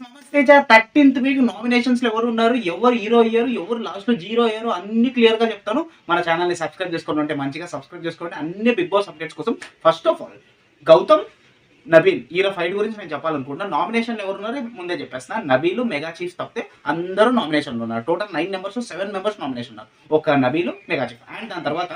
మమస్ Teja 13th week nominations లో ఎవరు ఉన్నారు, ఎవరు హీరో అయ్యారు, ఎవరు లాస్ట్ లో జీరో అయ్యారు, అన్ని క్లియర్ గా చెప్తాను. మన ఛానల్ ని సబ్స్క్రైబ్ చేసుకోండి, అంటే మంచిగా సబ్స్క్రైబ్ చేసుకోండి అన్ని బిగ్ బాస్ అప్డేట్స్ కోసం. First of all Gautham Nabeel hero fight గురించి నేను చెప్పాలనుకుంటున్నా. నామినేషన్లు ఎవరున్నారో ముందే చెప్పేస్తున్నా. నబీలు మెగా చీఫ్ తప్పితే అందరూ నామినేషన్లు ఉన్నారు. టోటల్ 9 మెంబర్స్ 7 మెంబర్స్ నామినేషన్ ఉన్నారు. ఒక నబీలు మెగా చీఫ్. అండ్ దాని తర్వాత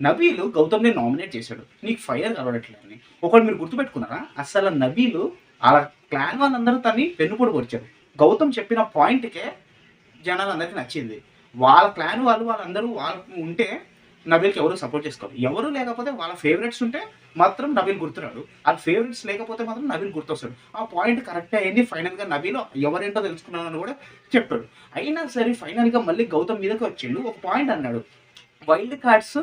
నబీలు గౌతమ్ని నామినేట్ చేశాడు. నీకు ఫైర్ కలవట్లేదని ఒకటి మీరు గుర్తుపెట్టుకున్నారా? అసలు నబీలు అలా క్లాన్ వాళ్ళందరూ తన్ని పెన్నుపొడి పొడిచారు. గౌతమ్ చెప్పిన పాయింట్కే జనాలందరికీ నచ్చింది. వాళ్ళ క్లాన్ వాళ్ళందరూ ఉంటే నబీల్కి ఎవరు సపోర్ట్ చేసుకోవాలి. ఎవరు లేకపోతే వాళ్ళ ఫేవరెట్స్ ఉంటే మాత్రం నబీల్ గుర్తురాడు. వాళ్ళ ఫేవరెట్స్ లేకపోతే మాత్రం నబీల్ గుర్తొస్తాడు. ఆ పాయింట్ కరెక్టే అయింది. ఫైనల్గా నబీల్ ఎవరేంటో తెలుసుకున్నానని కూడా చెప్పాడు. అయినా సరే ఫైనల్గా మళ్ళీ గౌతమ్ మీదకి వచ్చిండు. ఒక పాయింట్ అన్నాడు, వైల్డ్ కార్డ్స్.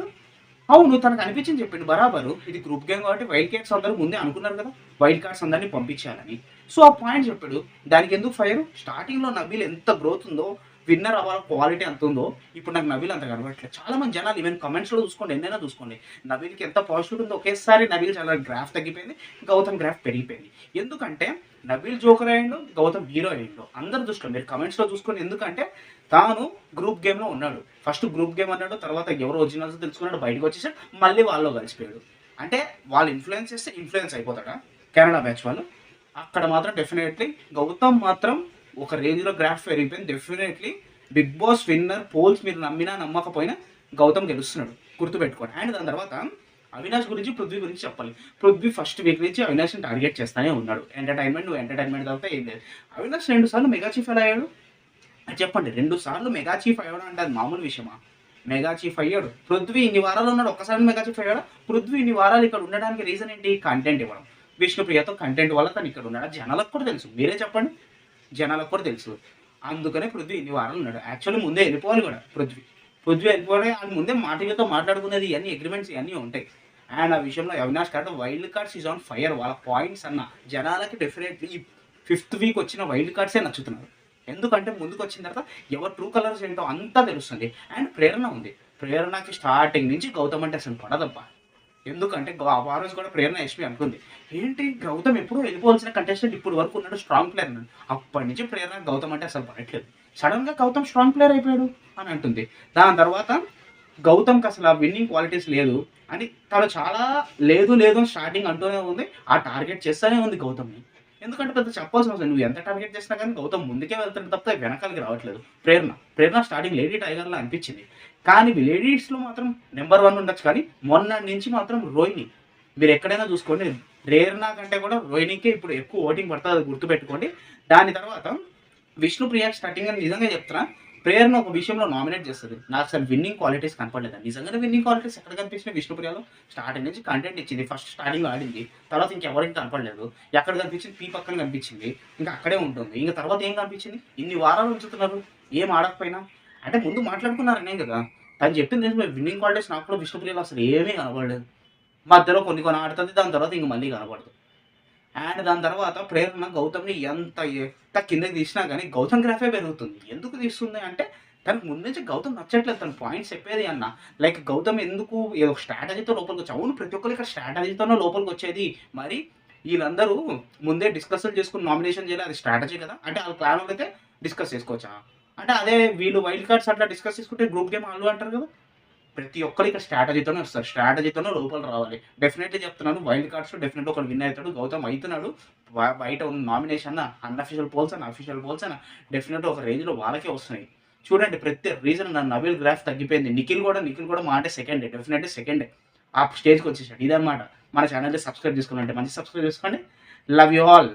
అవును, తనకు అనిపించింది చెప్పిండు బరాబరు. ఇది గ్రూప్ గేమ్ కాబట్టి వైల్డ్ కార్డ్స్ అందరూ ముందే అనుకున్నారు కదా, వైల్డ్ కార్డ్స్ అందరినీ పంపించాలని. సో ఆ పాయింట్ చెప్పాడు. దానికి ఎందుకు ఫైర్? స్టార్టింగ్లో నబీల్ ఎంత గ్రోత్ ఉందో, విన్నర్ అవ్వాలి క్వాలిటీ ఎంత ఉందో, ఇప్పుడు నాకు నబీల్ అంత కనబడట్లేదు. చాలా మంది జనాలు ఈవెన్ కమెంట్స్లో చూసుకోండి, ఎన్నైనా చూసుకోండి, నబీల్కి ఎంత పాజిటివ్ ఉందో. ఒకేసారి నబీల్ చాలా గ్రాఫ్ తగ్గిపోయింది, గౌతమ్ గ్రాఫ్ పెరిగిపోయింది. ఎందుకంటే నబీల్ జోకర్ అయ్యిండు, గౌతమ్ హీరో అయ్యిండు. అందరు చూసుకోండి, మీరు కమెంట్స్లో చూసుకోండి. ఎందుకంటే తాను గ్రూప్ గేమ్లో ఉన్నాడు. ఫస్ట్ గ్రూప్ గేమ్ అన్నాడు, తర్వాత ఎవరు ఒరిజినల్స్ తెలుసుకున్నాడు, బయటకు వచ్చేసాడు, మళ్ళీ వాళ్ళు కలిసిపోయాడు. అంటే వాళ్ళు ఇన్ఫ్లుయెన్స్ చేస్తే ఇన్ఫ్లుయెన్స్ అయిపోతాడా కెనడా బ్యాచ్ వాళ్ళు? అక్కడ మాత్రం డెఫినెట్లీ గౌతమ్ మాత్రం ఒక రేంజ్లో గ్రాఫ్ పెరిగిపోయింది. Definitely Bigg Boss winner polls మీరు నమ్మినా నమ్మకపోయినా గౌతమ్ గెలుస్తున్నాడు, గుర్తుపెట్టుకోండి. అండ్ దాని తర్వాత అవినాష్ గురించి, పృథ్వీ గురించి చెప్పాలి. పృథ్వీ ఫస్ట్ వీక్ నుంచి అవినాష్ని టార్గెట్ చేస్తానే ఉన్నాడు. ఎంటర్టైన్మెంట్ తర్వాత ఏం లేదు. అవినాష్ 2 సార్లు మెగా చీఫ్ ఎలా అయ్యాడు చెప్పండి? 2 సార్లు మెగా చీఫ్ అయ్యాడు అంటే అది మామూలు విషయమా? మెగా చీఫ్ అయ్యాడు. పృథ్వీ ఇన్ని వారాలు ఉన్నాడు, ఒక్కసారి మెగా చీఫ్ అయ్యాడు. పృథ్వీ ఇన్ని వారాలు ఇక్కడ ఉండడానికి రీజన్ ఏంటి? కంటెంట్ ఇవ్వడం. విష్ణుప్రియతో కంటెంట్ వల్ల తను ఇక్కడ ఉన్నాడు. జనాలకు కూడా తెలుసు, మీరే చెప్పండి, జనాలకు కూడా తెలుసు. అందుకనే పృథ్వీ ఇన్ని వారాలు ఉన్నాడు. యాక్చువల్లీ ముందే వెళ్ళిపోవాలి కూడా పృథ్వీ వెళ్ళిపోవడం. అది ముందే మాటలతో మాట్లాడుకునేది, ఇవన్నీ అగ్రిమెంట్స్ ఇవన్నీ ఉంటాయి. అండ్ ఆ విషయంలో Avinash card wild cards is on fire. వాళ్ళ పాయింట్స్ అన్న జనాలకి డెఫినెట్లీ 5th వీక్ వచ్చిన వైల్డ్ కార్డ్సే నచ్చుతున్నారు. ఎందుకంటే ముందుకు వచ్చిన తర్వాత ఎవరు ట్రూ కలర్స్ ఏంటో అంతా తెలుస్తుంది. అండ్ ప్రేరణ ఉంది. ప్రేరణకి స్టార్టింగ్ నుంచి గౌతమ్ అంటే అసలు పడదబ్బా. ఎందుకంటే ఆ రోజు కూడా ప్రేరణ ఎస్పీ అనుకుంది, ఏంటి గౌతమ్ ఎప్పుడు వెళ్ళిపోవాల్సిన కంటెస్టెంట్ ఇప్పుడు వరకు ఉన్నాడు, స్ట్రాంగ్ ప్లేయర్ అన్నాడు. అప్పటి నుంచి ప్రేరణ గౌతమ్ అంటే అసలు పడట్లేదు. సడన్గా గౌతమ్ స్ట్రాంగ్ ప్లేయర్ అయిపోయాడు అని అంటుంది. దాని తర్వాత గౌతమ్కి అసలు ఆ విన్నింగ్ క్వాలిటీస్ లేదు అని తను చాలా లేదు అని స్టార్టింగ్ అంటూనే ఉంది. ఆ టార్గెట్ చేస్తూనే ఉంది గౌతమ్ని. ఎందుకంటే పెద్ద చెప్పాల్సిన అవసరం, నువ్వు ఎంత టార్గెట్ చేసినా కానీ గౌతమ్ ముందుకే వెళ్తాడు తప్ప వెనకాలకి రావట్లేదు. ప్రేరణ స్టార్టింగ్ లేడీ టైగర్లా అనిపించింది, కానీ లేడీస్లో మాత్రం నెంబర్ 1 ఉండొచ్చు. కానీ మొన్న నుంచి మాత్రం రోహిణి, మీరు ఎక్కడైనా చూసుకోండి, ప్రేరణ కంటే కూడా రోహిణికే ఇప్పుడు ఎక్కువ ఓటింగ్ పడుతుంది, అది గుర్తుపెట్టుకోండి. దాని తర్వాత విష్ణుప్రియ స్టార్టింగ్ అని నిజంగా చెప్తున్నా, ప్రేరణ ఒక విషయంలో నామినేట్ చేస్తుంది. నాకు అసలు విన్నింగ్ క్వాలిటీస్ కనపడలేదు. నిజంగానే విన్నింగ్ క్వాలిటీస్ ఎక్కడ కనిపించినాయి? విష్ణుప్రియలో స్టార్టింగ్ నుంచి కంటెంట్ ఇచ్చింది. ఫస్ట్ స్టార్టింగ్లో ఆడింది, తర్వాత ఇంకెవరికి కనపడలేదు. ఎక్కడ కనిపించింది? పీ పక్కన కనిపించింది, ఇంకా అక్కడే ఉంటుంది. ఇంకా తర్వాత ఏం కనిపించింది? ఇన్ని వారాలు ఉంచుతున్నారు ఏం ఆడకపోయినా. అంటే ముందు మాట్లాడుకున్నారనే కదా తను చెప్పింది. విన్నింగ్ క్వాలిటీస్ నాకు కూడా విష్ణుప్రియలో అసలు ఏమీ కనపడలేదు. మధ్యలో కొన్ని ఆడుతుంది, దాని తర్వాత ఇంక మళ్ళీ కనపడదు. అండ్ దాని తర్వాత ప్రేరణ గౌతమ్ని ఎంత కిందకి తీసినా కానీ గౌతమ్ గ్రాఫే పెరుగుతుంది. ఎందుకు తీస్తుంది అంటే తనకు ముందు నుంచి గౌతమ్ నచ్చట్లేదు. తన పాయింట్స్ చెప్పేది అన్న, లైక్ గౌతమ్ ఎందుకు ఏదో స్ట్రాటజీతో లోపలికి వచ్చి, అవును ప్రతి ఒక్కరు ఇక్కడ స్ట్రాటజీతోనే లోపలికి వచ్చేది. మరి వీళ్ళందరూ ముందే డిస్కస్లు చేసుకుని నామినేషన్ చేయాలి, అది స్ట్రాటజీ కదా. అంటే వాళ్ళ ప్లాన్ అయితే డిస్కస్ చేసుకోవచ్చా? అంటే అదే వీళ్ళు వైల్డ్ కార్డ్స్ అట్లా డిస్కస్ చేసుకుంటే గ్రూప్ గేమ్ ఆళ్ళు అంటారు కదా. ప్రతి ఒక్కరు ఇక్కడ స్ట్రాటజీతోనే వస్తారు, స్ట్రాటజీతోనే లోపల రావాలి. డెఫినెట్లీ చెప్తున్నాను, వైల్డ్ కార్డ్స్ డెఫినెట్లీ ఒకరు విన్ అవుతాడు. గౌతమ్ అవుతున్నాడు. బయట ఉన్న nomination unofficial polls official polls definitely ఒక రేంజ్లో వాళ్ళకే వస్తున్నాయి. చూడండి ప్రతి రీజన్ నబీల్ గ్రాఫ్ తగ్గిపోయింది. నిఖిల్ కూడా మా అంటే సెకండే, డెఫినెట్లీ సెకండే ఆ స్టేజ్కి వచ్చేసాడు. ఇదన్నమాట. మన ఛానల్ని సబ్స్క్రైబ్ చేసుకోవాలంటే మంచి సబ్స్క్రైబ్ చేసుకోండి. Love you all.